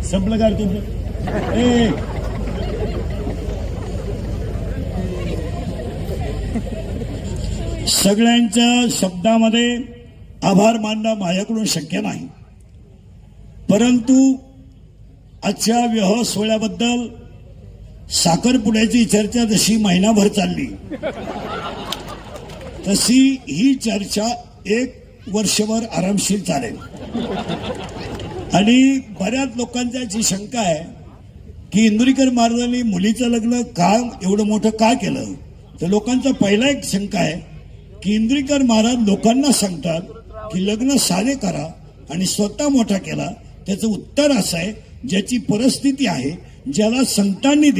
संपलं का तुमचं? सगळ्यांच्या शब्दामध्ये आभार मानणं माझ्याकडून शक्य नाही, परंतु आजच्या विवाह सोहळ्याबद्दल साखरपुड्याची चर्चा जशी महिनाभर चालली तशी ही चर्चा 1 वर्षभर आरामशीर चालेल. आणि बऱ्याच लोकांची अशी शंका आहे की इंदुरीकर महाराजांनी मुलीचं लग्न का एवढं मोठं का केलं. तर लोकांचा पहिला एक शंका आहे की इंदुरीकर महाराज लोकांना सांगतात की लग्न साधे करा आणि स्वतः मोठा केला. त्याचं उत्तर असं आहे, ज्याची परिस्थिती आहे, ज्याला संतांनी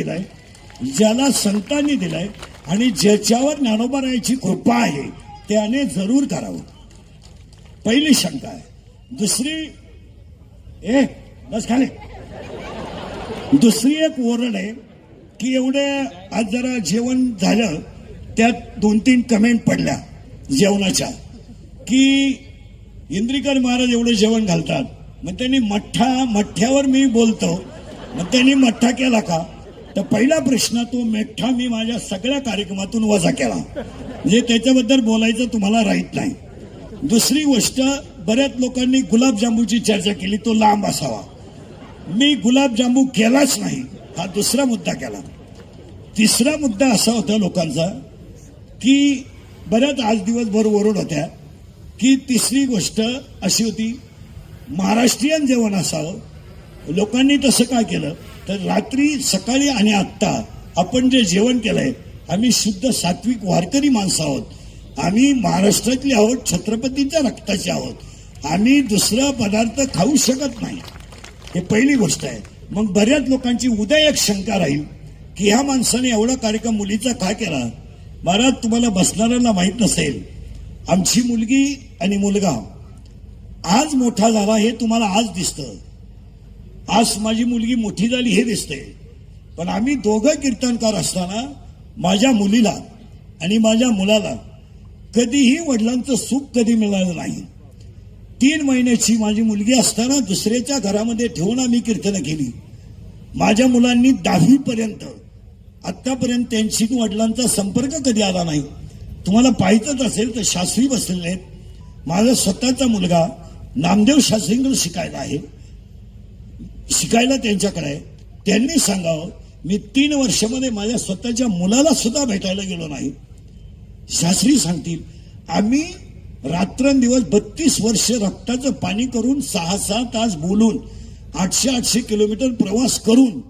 दिलाय आणि ज्याच्यावर ज्ञानोबा रायाची कृपा आहे त्याने जरूर करावं. पहिली शंका आहे. दुसरी एक ओरड आहे की एवढे आज जरा जेवण झालं, त्यात 2-3 कमेंट पडल्या जेवणाच्या की इंद्रिकर महाराज एवढं जेवण घालतात, मग त्यांनी मठ्ठ्यावर मी बोलतो, मग त्यांनी मठ्ठा केला का. तर पहिला प्रश्न, तो मेठ्ठा मी माझ्या सगळ्या कार्यक्रमातून वजा केला, म्हणजे त्याच्याबद्दल बोलायचं तुम्हाला राहत नाही. दुसरी गोष्ट, बऱ्याच लोकांनी गुलाबजांबूची चर्चा केली, तो लांब असावा. मी गुलाबजांबू केलाच नाही, हा दुसरा मुद्दा केला. तिसरा मुद्दा असा होता लोकांचा की बऱ्याच आज दिवसभर ओरड होत्या की तिसरी गोष्ट अशी होती, महाराष्ट्रीयन जेवण असावं. लोकांनी तसं काय केलं तर रात्री, सकाळी आणि आत्ता आपण जे जेवण केलंय, आम्ही शुद्ध सात्विक वारकरी माणसं आहोत. आम्ही महाराष्ट्रातली आहोत, छत्रपतींच्या रक्ताचे आहोत. आम्ही दुसरा पदार्थ खाऊ शकत नाही. हे पहिली गोष्ट आहे. मग बऱ्याच लोकांची उद्या एक शंका राहील की ह्या माणसाने एवढा कार्यक्रम मुलीचा का केला. महाराज, तुम्हाला बसणाऱ्यांना माहीत नसेल, आमची मुलगी आणि मुलगा आज मोठा झाला हे तुम्हाला आज दिसतं. आज माझी मुलगी मोठी झाली हे दिसतंय, पण आम्ही दोघं कीर्तनकार असताना माझ्या मुलीला आणि माझ्या मुलाला कधीही वडिलांचं सुख कधी मिळालं नाही. 3 महिन्याची माझी मुलगी असताना दुसऱ्याच्या घरामध्ये ठेवून आम्ही कीर्तनं केली. माझ्या मुलांनी 10वी पर्यंत आतापर्यंत त्यांची वडिलांचा संपर्क कधी आला नाही. तुम्हाला पाहायचंच असेल तर शास्त्री बसलेले आहेत. माझा स्वतःचा मुलगा नामदेव शास्त्रींकडे शिकायला त्यांच्याकडे आहे. त्यांनी सांगावं, मी 3 वर्षामध्ये माझ्या स्वतःच्या मुलाला सुद्धा भेटायला गेलो नाही. शास्त्री सांगतील, आम्ही रात्रंदिवस 32 वर्ष रक्ताचं पाणी करून 6-6 तास बोलून 800 किलोमीटर प्रवास करून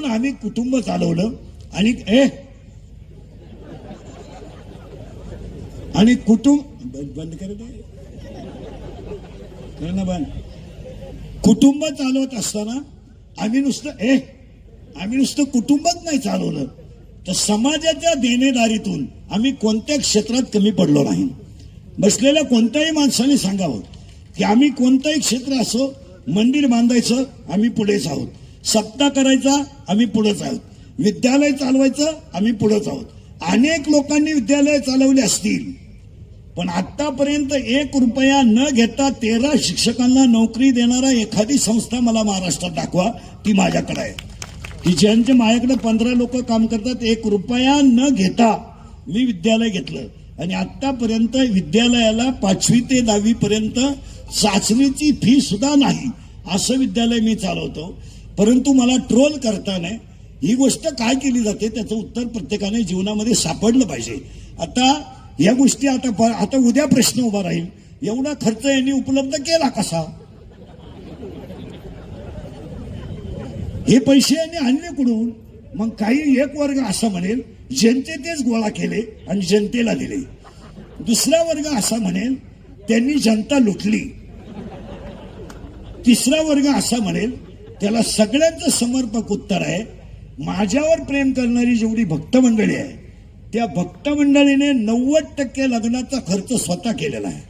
आम्ही कुटुंब चालवलं. आणि कुटुंब बंद करत बंद कुटुंब चालवत असताना आम्ही नुसतं कुटुंबच नाही चालवलं, तर समाजाच्या देणेदारीतून आम्ही कोणत्या क्षेत्रात कमी पडलो नाही. बसलेल्या कोणत्याही माणसाने सांगावं की आम्ही कोणतंही क्षेत्र असो, मंदिर बांधायचं आम्ही पुढेच आहोत, सप्ताह करायचा आम्ही पुढेच आहोत, विद्यालय चालवायचं आम्ही पुढेच आहोत. अनेक लोकांनी विद्यालय चालवले असतील, पण आतापर्यंत 1 रुपया न घेता 13 शिक्षकांना नोकरी देणारा एखादी संस्था मला महाराष्ट्रात दाखवा, ती माझ्याकडे आहे. की ज्यांचे माझ्याकडे 15 लोक काम करतात, 1 रुपया न घेता मी विद्यालय घेतलं. आणि आतापर्यंत विद्यालयाला 5वी ते 10वी पर्यंत चाचणीची फी सुद्धा नाही असं विद्यालय मी चालवतो. परंतु मला ट्रोल करताना ही गोष्ट काय केली जाते त्याचं उत्तर प्रत्येकाने जीवनामध्ये सापडलं पाहिजे. आता या गोष्टी आता उद्या प्रश्न उभा राहील, एवढा खर्च यांनी उपलब्ध केला कसा. हे पैसे यांनी आणले कुठून. मग काही एक वर्ग असा म्हणेल जनतेनेच गोळा केले आणि जनतेला दिले. दुसरा वर्ग असा म्हणेल त्यांनी जनता लुटली. तिसरा वर्ग असा म्हणेल त्याला सगळ्यांचं समर्पक उत्तर आहे, माझ्यावर प्रेम करणारी जेवढी भक्त मंडळी आहे त्या भक्त मंडळीने 90% लग्नाचा खर्च स्वतः केलेला आहे.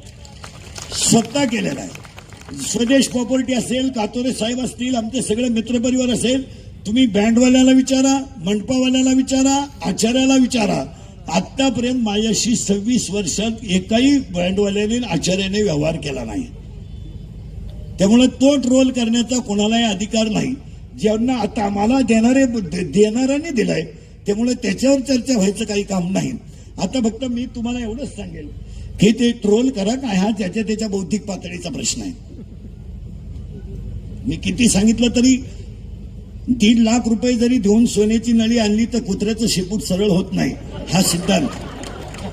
स्वदेश प्रॉपर्टी असेल, कातोरे साहेब असतील, आमचे सगळे मित्रपरिवार असेल, तुम्ही बँडवाल्याला विचारा, मंडपावाल्याला विचारा, आचार्याला विचारा, आतापर्यंत माझ्याशी 26 वर्षात एकाही ब्रँडवाल्याने आचार्याने व्यवहार केला नाही. त्यामुळे तो ट्रोल करण्याचा कोणालाही अधिकार नाही. ज्यांना आता आम्हाला देणाऱ्यांनी दिलाय, त्यामुळे त्याच्यावर चर्चा व्हायचं काही काम नाही. आता फक्त मी तुम्हाला एवढंच सांगेल की ते ट्रोल करा काय, हा त्याच्या बौद्धिक पातळीचा प्रश्न आहे. मी किती सांगितलं तरी 3 लाख रुपये जरी देऊन सोन्याची नळी आणली तर कुत्र्याचं शेपूट सरळ होत नाही, हा सिद्धांत.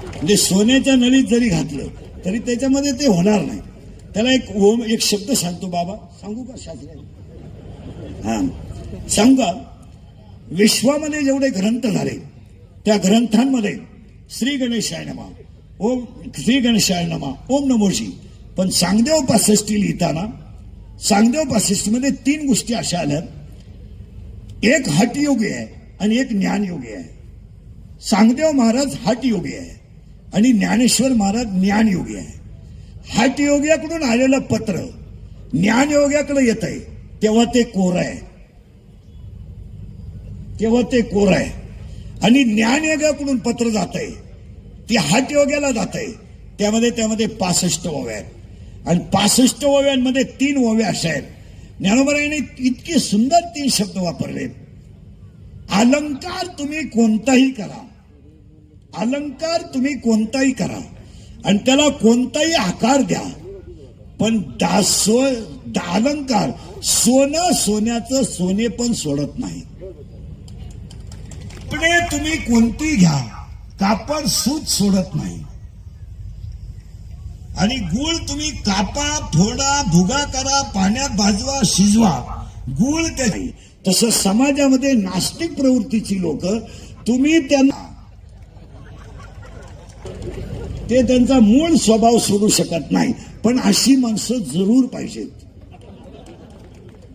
म्हणजे सोन्याच्या नळीत जरी घातलं तरी त्याच्यामध्ये ते होणार नाही. त्याला एक शब्द सांगतो बाबा, सांगू का शास्त्र? हा सांगू का? विश्वामध्ये जेवढे ग्रंथ झाले त्या ग्रंथांमध्ये श्री गणेशाय नमः, ओम श्री गणेशाय नमः, ओम नमोजी. पण सांगदेव 65 लिहिताना सांगदेव 65 मध्ये 3 गोष्टी अशा आल्या, एक हठयोगी आहे आणि एक ज्ञानयोगी आहे. सांगदेव महाराज हठयोगी आहे आणि ज्ञानेश्वर महाराज ज्ञानयोगी आहे. हठयोग्याकडून आलेलं पत्र ज्ञानयोग्याकडे येत आहे तेव्हा ते कोर आहे, आणि ज्ञानयोग्याकडून पत्र जात आहे ते हठयोग्याला जात आहे. त्यामध्ये 65 ओव्या आहेत आणि 65 ओव्यांमध्ये 3 ओव्या अशा आहेत. ज्ञानोबरायांनी इतके सुंदर 3 शब्द वापरले. अलंकार तुम्ही कोणताही करा, अलंकार तुम्ही कोणताही करा आणि त्याला कोणताही आकार द्या, पण अलंकार सोन्याचं सोने पण सोडत नाही. कपडे तुम्ही कोणती घ्या, कापड सूत सोडत नाही. आणि गुळ तुम्ही कापा, फोडा, भुगा करा, पाण्यात भाजवा, शिजवा, गुळ ते. तसं समाजामध्ये नास्तिक प्रवृत्तीची लोक, तुम्ही त्यांना ते त्यांचा मूळ स्वभाव सोडू शकत नाही, पण अशी माणसं जरूर पाहिजेत.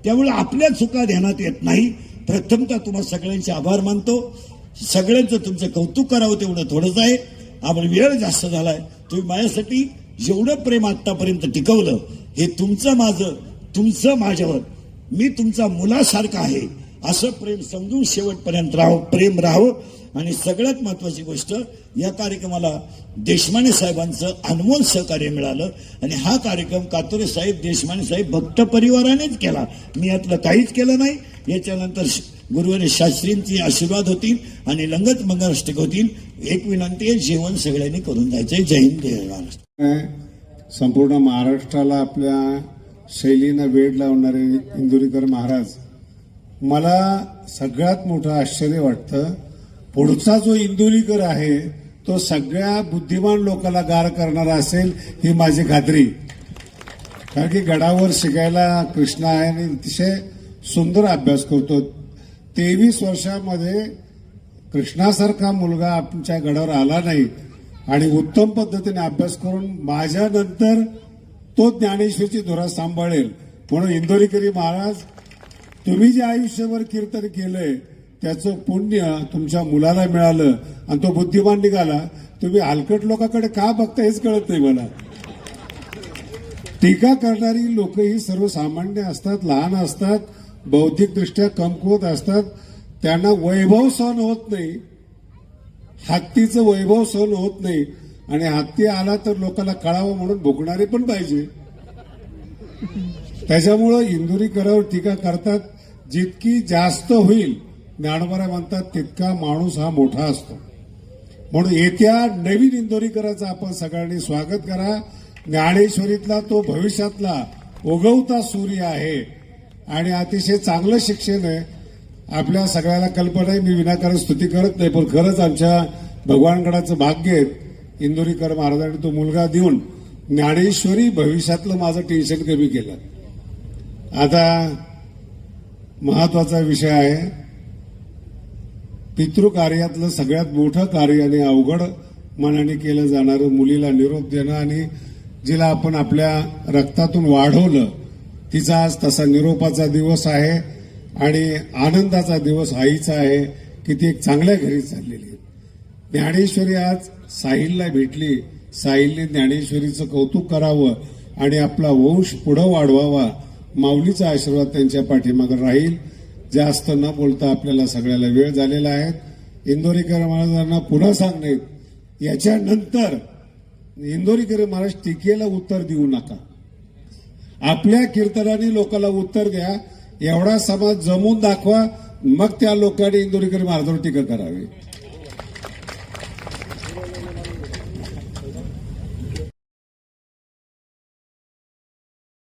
त्यामुळे आपल्या चुका ध्यानात येत नाही. प्रथमतः तुम्हाला सगळ्यांचे आभार मानतो. सगळ्यांचं तुमचं कौतुक करावं तेवढं थोडंच आहे. आपण वेळ जास्त झालाय. तुम्ही माझ्यासाठी जेवढं प्रेम आतापर्यंत टिकवलं, हे तुमचं माझ्यावर, मी तुमचा मुलासारखा आहे असं प्रेम समजून शेवटपर्यंत प्रेम राहावं. आणि सगळ्यात महत्वाची गोष्ट, या कार्यक्रमाला देशमाने साहेबांचं अनमोल सहकार्य मिळालं आणि हा कार्यक्रम कातोरे साहेब, देशमाने साहेब भक्त परिवारानेच केला. मी यातलं काहीच केलं नाही. याच्यानंतर गुरुवारी शास्त्रींचे आशीर्वाद होतील आणि लंगत मंगलाष्टक होतील. एक विनंती आहे, जेवण सगळ्यांनी करून जायचंय. जय हिंद, जय महाराष्ट्र. संपूर्ण महाराष्ट्राला आपल्या शैलीनं वेड लावणारे इंदुरीकर महाराज, मला सगळ्यात मोठं आश्चर्य वाटतं, पुढचा जो इंदुरीकर आहे तो सगळ्या बुद्धिमान लोकांना गार करणारा असेल ही माझी खात्री. कारण की गडावर शिकायला कृष्णा आहे आणि अतिशय सुंदर अभ्यास करतो. 23 वर्षामध्ये कृष्णासारखा मुलगा आमच्या गडावर आला नाही आणि उत्तम पद्धतीने अभ्यास करून माझ्यानंतर तो ज्ञानेश्वरीची धुरा सांभाळेल. म्हणून इंदोरीकरी महाराज, तुम्ही जे आयुष्यभर कीर्तन केलंय त्याचं पुण्य तुमच्या मुलाला मिळालं आणि तो बुद्धिमान निघाला. तुम्ही हलकट लोकांकडे का बघता हेच कळत नाही मला. टीका करणारी लोक ही सर्वसामान्य असतात, लहान असतात, बौद्धिकदृष्ट्या कमकुवत असतात. त्यांना वैभव सहन होत नाही, हत्तीचं वैभव सहन होत नाही. आणि हत्ती आला तर लोकांना कळावं म्हणून भुकणारे पण पाहिजे. त्याच्यामुळं इंदुरीकरावर टीका करतात. जितकी जास्त होईल, ज्ञानोबा म्हणतात, तितका माणूस हा मोठा असतो. म्हणून येत्या नवीन इंदोरीकराचं आपण सगळ्यांनी स्वागत करा. ज्ञानेश्वरीतला तो भविष्यातला उगवता सूर्य आहे आणि अतिशय चांगलं शिक्षण आहे. आपल्या सगळ्याला कल्पना आहे, मी विनाकारण स्तुती करत नाही, पण खरंच आमच्या भगवानगडाचं भाग्य आहे इंदोरीकर महाराजांनी तो मुलगा देऊन ज्ञानेश्वरी भविष्यातलं माझं टेन्शन कमी केलं. आता महत्वाचा विषय आहे, पितृकार्यातलं सगळ्यात मोठं कार्य आणि अवघड मनाने केलं जाणारं मुलीला निरोप देणं आणि जिला आपण आपल्या रक्तातून वाढवलं तिचा आज तसा निरोपाचा दिवस आहे आणि आनंदाचा दिवस आईचा आहे की ती एक चांगल्या घरी चाललेली आहे. ज्ञानेश्वरी आज साहिलला भेटली. साहिलने ज्ञानेश्वरीचं कौतुक करावं आणि आपला वंश पुढं वाढवावा. माऊलीचा आशीर्वाद त्यांच्या पाठीमागे राहील. जास्त न बोलता आपल्याला सगळ्याला वेळ झालेला आहे. इंदोरीकर महाराजांना पुन्हा सांगणे, याच्यानंतर इंदोरीकर महाराज टीकेला उत्तर देऊ नका. आपल्या कीर्तनाने लोकांना उत्तर द्या, एवढा समाज जमून दाखवा, मग त्या लोकांनी इंदोरीकर महाराजांवर टीका करावी.